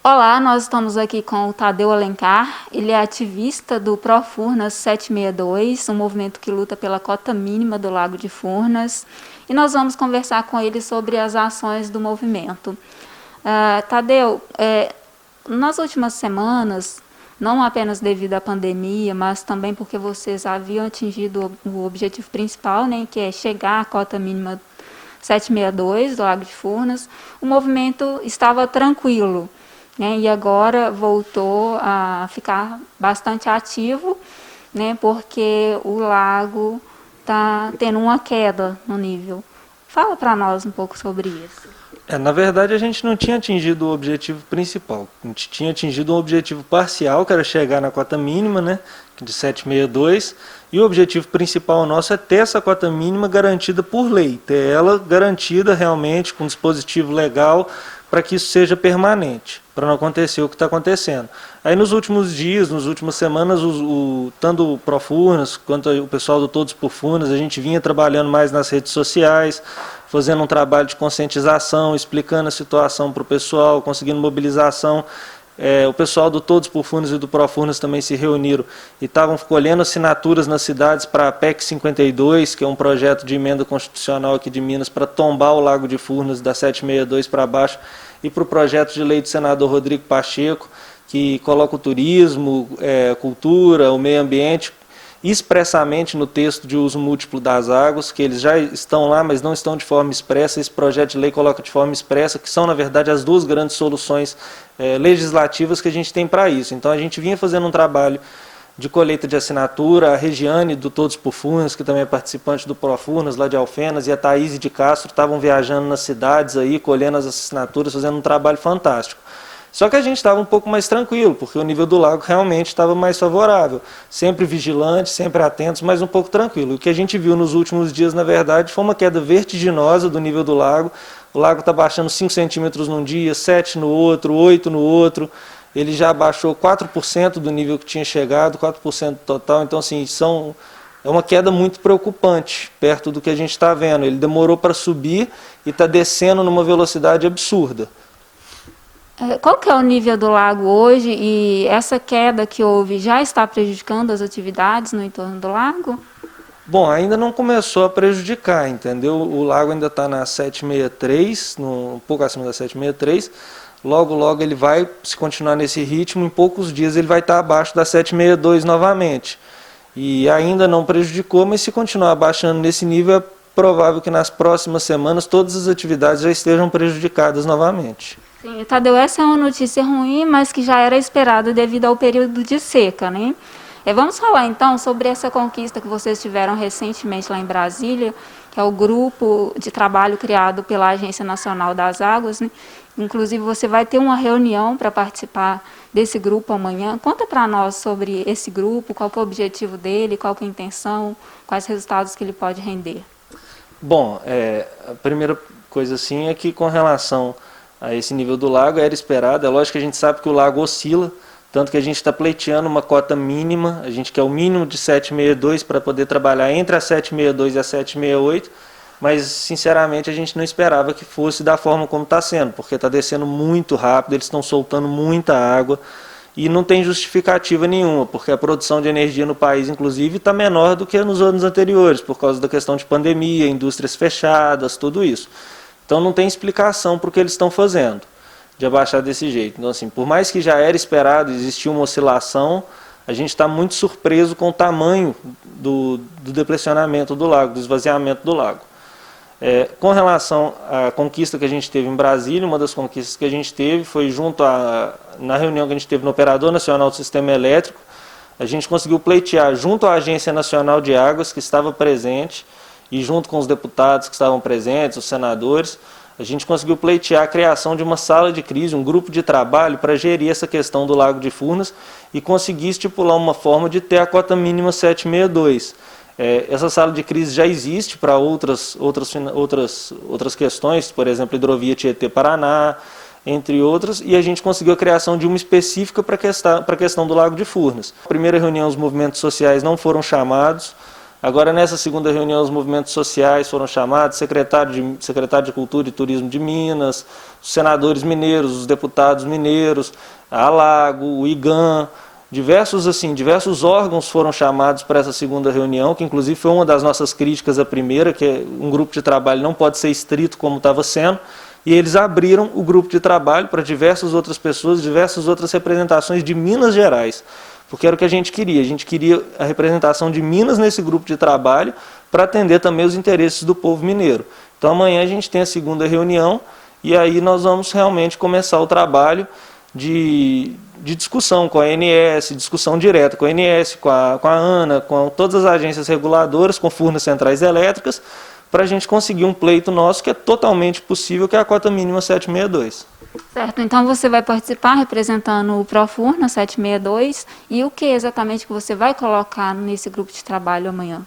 Olá, nós estamos aqui com o Tadeu Alencar. Ele é ativista do Profurnas 762, um movimento que luta pela cota mínima do Lago de Furnas. E nós vamos conversar com ele sobre as ações do movimento. Tadeu, nas últimas semanas, não apenas devido à pandemia, mas também porque vocês haviam atingido o objetivo principal, né, que é chegar à cota mínima 762 do Lago de Furnas, o movimento estava tranquilo, né, e agora voltou a ficar bastante ativo, né, porque o lago está tendo uma queda no nível. Fala para nós um pouco sobre isso. Na verdade, a gente não tinha atingido o objetivo principal. A gente tinha atingido um objetivo parcial, que era chegar na cota mínima, né, de 762, e o objetivo principal nosso é ter essa cota mínima garantida por lei, ter ela garantida realmente com um dispositivo legal para que isso seja permanente, para não acontecer o que está acontecendo. Aí nos últimos dias, nas últimas semanas, tanto o Profurnas quanto o pessoal do Todos por Furnas, a gente vinha trabalhando mais nas redes sociais, fazendo um trabalho de conscientização, explicando a situação para o pessoal, conseguindo mobilização. O pessoal do Todos por Furnas e do Profurnas também se reuniram e estavam colhendo assinaturas nas cidades para a PEC 52, que é um projeto de emenda constitucional aqui de Minas para tombar o Lago de Furnas da 762 para baixo, e para o projeto de lei do senador Rodrigo Pacheco, que coloca o turismo, cultura, o meio ambiente expressamente no texto de uso múltiplo das águas, que eles já estão lá, mas não estão de forma expressa. Esse projeto de lei coloca de forma expressa, que são, na verdade, as duas grandes soluções legislativas que a gente tem para isso. Então, a gente vinha fazendo um trabalho de colheita de assinatura, a Regiane do Todos por Furnas, que também é participante do Profurnas, lá de Alfenas, e a Thaís de Castro estavam viajando nas cidades aí, colhendo as assinaturas, fazendo um trabalho fantástico. Só que a gente estava um pouco mais tranquilo, porque o nível do lago realmente estava mais favorável. Sempre vigilantes, sempre atentos, mas um pouco tranquilo. O que a gente viu nos últimos dias, na verdade, foi uma queda vertiginosa do nível do lago. O lago está baixando 5 centímetros num dia, 7 no outro, 8 no outro. Ele já baixou 4% do nível que tinha chegado, 4% total. Então, assim, é uma queda muito preocupante, perto do que a gente está vendo. Ele demorou para subir e está descendo numa velocidade absurda. Qual que é o nível do lago hoje e essa queda que houve já está prejudicando as atividades no entorno do lago? Bom, ainda não começou a prejudicar, entendeu? O lago ainda está na 763, um pouco acima da 763. Logo, logo ele vai, se continuar nesse ritmo, em poucos dias ele vai estar abaixo da 762 novamente. E ainda não prejudicou, mas se continuar abaixando nesse nível, é provável que nas próximas semanas todas as atividades já estejam prejudicadas novamente. Sim, Tadeu, essa é uma notícia ruim, mas que já era esperada devido ao período de seca, né? Vamos falar então sobre essa conquista que vocês tiveram recentemente lá em Brasília, que é o grupo de trabalho criado pela Agência Nacional das Águas, né? Inclusive você vai ter uma reunião para participar desse grupo amanhã. Conta para nós sobre esse grupo, qual que é o objetivo dele, qual que é a intenção, quais resultados que ele pode render. Bom, a primeira coisa assim é que com relação a esse nível do lago era esperado. É lógico que a gente sabe que o lago oscila, tanto que a gente está pleiteando uma cota mínima, a gente quer o mínimo de 762 para poder trabalhar entre a 762 e a 768, mas sinceramente a gente não esperava que fosse da forma como está sendo, porque está descendo muito rápido, eles estão soltando muita água e não tem justificativa nenhuma, porque a produção de energia no país, inclusive, está menor do que nos anos anteriores, por causa da questão de pandemia, indústrias fechadas, tudo isso. Então não tem explicação para o que eles estão fazendo, de abaixar desse jeito. Então, assim, por mais que já era esperado, existia uma oscilação, a gente está muito surpreso com o tamanho do depressionamento do lago, do esvaziamento do lago. Com relação à conquista que a gente teve em Brasília, uma das conquistas que a gente teve foi na reunião que a gente teve no Operador Nacional do Sistema Elétrico, a gente conseguiu pleitear junto à Agência Nacional de Águas, que estava presente, e junto com os deputados que estavam presentes, os senadores, a gente conseguiu pleitear a criação de uma sala de crise, um grupo de trabalho para gerir essa questão do Lago de Furnas e conseguir estipular uma forma de ter a cota mínima 762. Essa sala de crise já existe para outras questões, por exemplo, hidrovia Tietê-Paraná, entre outras, e a gente conseguiu a criação de uma específica para a questão do Lago de Furnas. Na primeira reunião, os movimentos sociais não foram chamados. Agora, nessa segunda reunião, os movimentos sociais foram chamados, secretário de Cultura e Turismo de Minas, os senadores mineiros, os deputados mineiros, a Alago, o IGAM, diversos órgãos foram chamados para essa segunda reunião, que inclusive foi uma das nossas críticas à primeira, que um grupo de trabalho não pode ser estrito como estava sendo, e eles abriram o grupo de trabalho para diversas outras pessoas, diversas outras representações de Minas Gerais, porque era o que a gente queria a representação de Minas nesse grupo de trabalho para atender também os interesses do povo mineiro. Então amanhã a gente tem a segunda reunião e aí nós vamos realmente começar o trabalho de discussão com a ANS, discussão direta com a ANS, com a ANA, com todas as agências reguladoras, com Furnas Centrais Elétricas, para a gente conseguir um pleito nosso que é totalmente possível, que é a cota mínima 762. Certo, então você vai participar representando o Profurnas 762 e o que exatamente que você vai colocar nesse grupo de trabalho amanhã?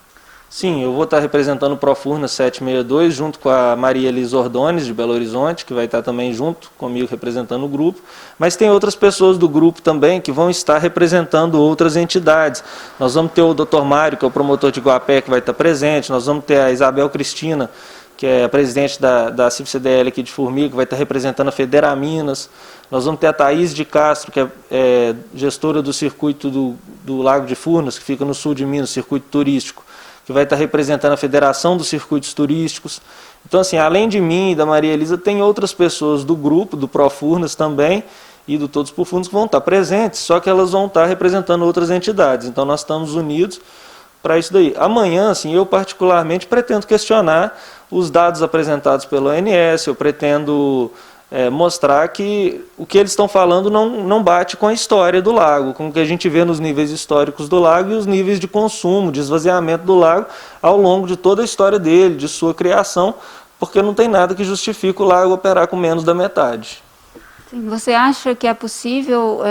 Sim, eu vou estar representando o Profurnas 762 junto com a Maria Elis Ordones de Belo Horizonte, que vai estar também junto comigo representando o grupo, mas tem outras pessoas do grupo também que vão estar representando outras entidades. Nós vamos ter o Dr. Mário, que é o promotor de Guapé, que vai estar presente, nós vamos ter a Isabel Cristina, que é a presidente da CIF-CDL aqui de Formiga, que vai estar representando a Federaminas. Nós vamos ter a Thaís de Castro, que é gestora do circuito do Lago de Furnas, que fica no sul de Minas, circuito turístico, que vai estar representando a Federação dos Circuitos Turísticos. Então, assim, além de mim e da Maria Elisa, tem outras pessoas do grupo, do Profurnas também, e do Todos por Furnas, que vão estar presentes, só que elas vão estar representando outras entidades. Então, nós estamos unidos para isso daí. Amanhã, assim, eu particularmente pretendo questionar os dados apresentados pelo ONS, eu pretendo mostrar que o que eles estão falando não bate com a história do lago, com o que a gente vê nos níveis históricos do lago e os níveis de consumo, de esvaziamento do lago ao longo de toda a história dele, de sua criação, porque não tem nada que justifique o lago operar com menos da metade. Sim, você acha que é possível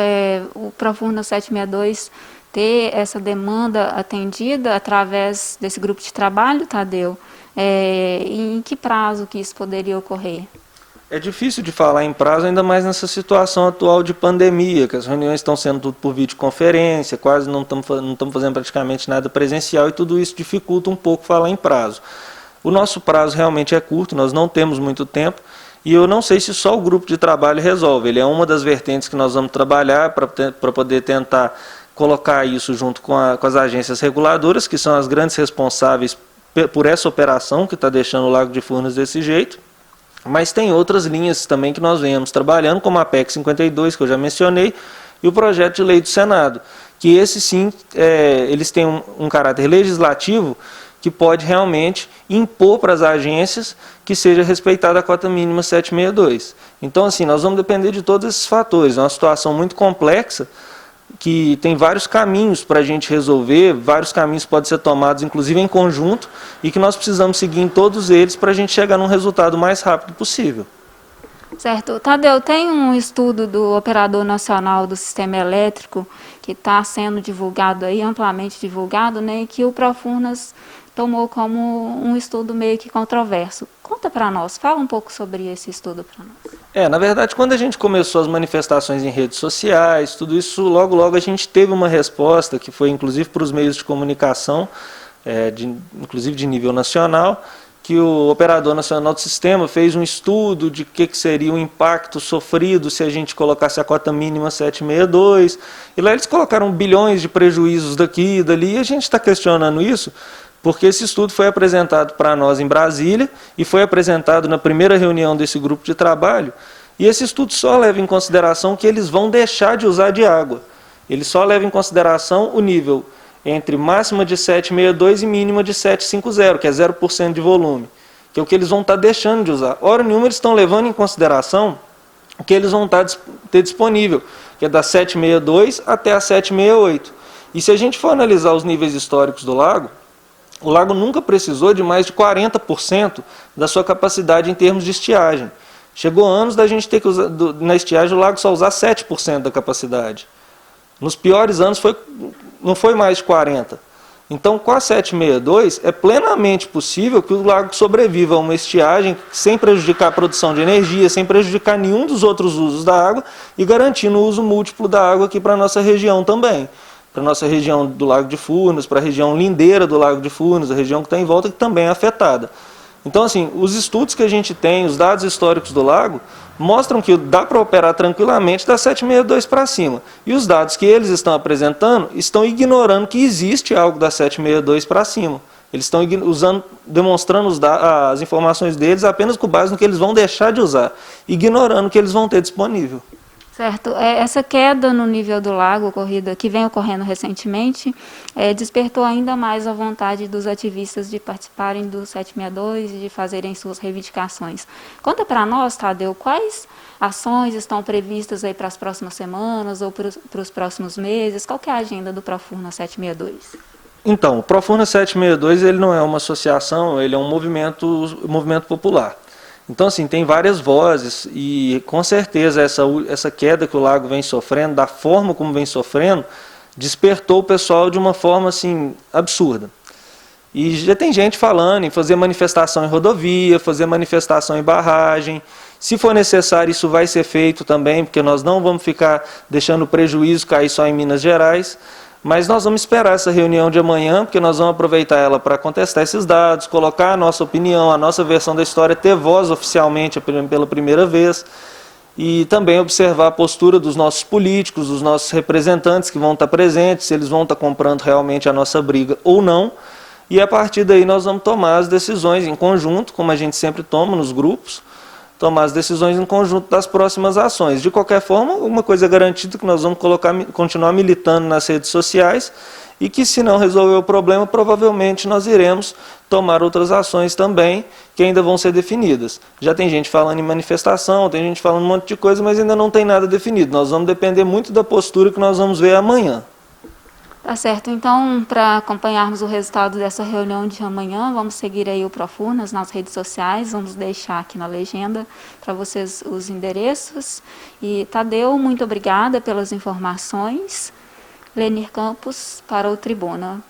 o Profurnas 762 ter essa demanda atendida através desse grupo de trabalho, Tadeu? E em que prazo que isso poderia ocorrer? É difícil de falar em prazo, ainda mais nessa situação atual de pandemia, que as reuniões estão sendo tudo por videoconferência, quase não estamos fazendo praticamente nada presencial, e tudo isso dificulta um pouco falar em prazo. O nosso prazo realmente é curto, nós não temos muito tempo, e eu não sei se só o grupo de trabalho resolve. Ele é uma das vertentes que nós vamos trabalhar para poder tentar colocar isso junto com as agências reguladoras, que são as grandes responsáveis por essa operação que está deixando o Lago de Furnas desse jeito. Mas tem outras linhas também que nós venhamos trabalhando, como a PEC 52, que eu já mencionei, e o projeto de lei do Senado, que esses sim, eles têm um caráter legislativo que pode realmente impor para as agências que seja respeitada a cota mínima 762. Então, assim, nós vamos depender de todos esses fatores. É uma situação muito complexa, que tem vários caminhos para a gente resolver, vários caminhos podem ser tomados, inclusive em conjunto, e que nós precisamos seguir em todos eles para a gente chegar num resultado o mais rápido possível. Certo. Tadeu, tem um estudo do Operador Nacional do Sistema Elétrico que está sendo divulgado aí, amplamente divulgado, né, e que o Profurnas tomou como um estudo meio que controverso. Conta para nós, fala um pouco sobre esse estudo para nós. Na verdade, quando a gente começou as manifestações em redes sociais, tudo isso, logo a gente teve uma resposta, que foi inclusive para os meios de comunicação, inclusive de nível nacional, que o Operador Nacional do Sistema fez um estudo de que seria o impacto sofrido se a gente colocasse a cota mínima 762, e lá eles colocaram bilhões de prejuízos daqui e dali, e a gente está questionando isso, porque esse estudo foi apresentado para nós em Brasília e foi apresentado na primeira reunião desse grupo de trabalho, e esse estudo só leva em consideração que eles vão deixar de usar de água. Ele só leva em consideração o nível entre máxima de 762 e mínima de 750, que é 0% de volume, que é o que eles vão estar deixando de usar. Hora nenhuma eles estão levando em consideração o que eles vão ter disponível, que é da 762 até a 768. E se a gente for analisar os níveis históricos do lago, o lago nunca precisou de mais de 40% da sua capacidade em termos de estiagem. Chegou anos da gente ter que usar, na estiagem, o lago só usar 7% da capacidade. Nos piores anos não foi mais de 40%. Então, com a 762, é plenamente possível que o lago sobreviva a uma estiagem sem prejudicar a produção de energia, sem prejudicar nenhum dos outros usos da água e garantindo o uso múltiplo da água aqui para a nossa região também. para a nossa região do Lago de Furnas, para a região lindeira do Lago de Furnas, a região que está em volta, que também é afetada. Então, assim, os estudos que a gente tem, os dados históricos do lago, mostram que dá para operar tranquilamente da 762 para cima. E os dados que eles estão apresentando estão ignorando que existe algo da 762 para cima. Eles estão demonstrando as informações deles apenas com base no que eles vão deixar de usar, ignorando o que eles vão ter disponível. Certo. Essa queda no nível do lago que vem ocorrendo recentemente, despertou ainda mais a vontade dos ativistas de participarem do 762 e de fazerem suas reivindicações. Conta para nós, Tadeu, quais ações estão previstas aí para as próximas semanas ou para os próximos meses? Qual que é a agenda do Profurnas 762? Então, o Profurnas 762 ele não é uma associação, ele é um movimento popular. Então, assim, tem várias vozes e, com certeza, essa queda que o lago vem sofrendo, da forma como vem sofrendo, despertou o pessoal de uma forma, assim, absurda. E já tem gente falando em fazer manifestação em rodovia, fazer manifestação em barragem. Se for necessário, isso vai ser feito também, porque nós não vamos ficar deixando o prejuízo cair só em Minas Gerais. Mas nós vamos esperar essa reunião de amanhã, porque nós vamos aproveitar ela para contestar esses dados, colocar a nossa opinião, a nossa versão da história, ter voz oficialmente pela primeira vez, e também observar a postura dos nossos políticos, dos nossos representantes que vão estar presentes, se eles vão estar comprando realmente a nossa briga ou não, e a partir daí nós vamos tomar as decisões em conjunto, como a gente sempre toma nos grupos, tomar as decisões em conjunto das próximas ações. De qualquer forma, uma coisa é garantida, que nós vamos continuar militando nas redes sociais e que, se não resolver o problema, provavelmente nós iremos tomar outras ações também, que ainda vão ser definidas. Já tem gente falando em manifestação, tem gente falando um monte de coisa, mas ainda não tem nada definido. Nós vamos depender muito da postura que nós vamos ver amanhã. Tá certo, então, para acompanharmos o resultado dessa reunião de amanhã, vamos seguir aí o Profurnas nas redes sociais, vamos deixar aqui na legenda para vocês os endereços. E Tadeu, muito obrigada pelas informações. Lenir Campos para o Tribuna.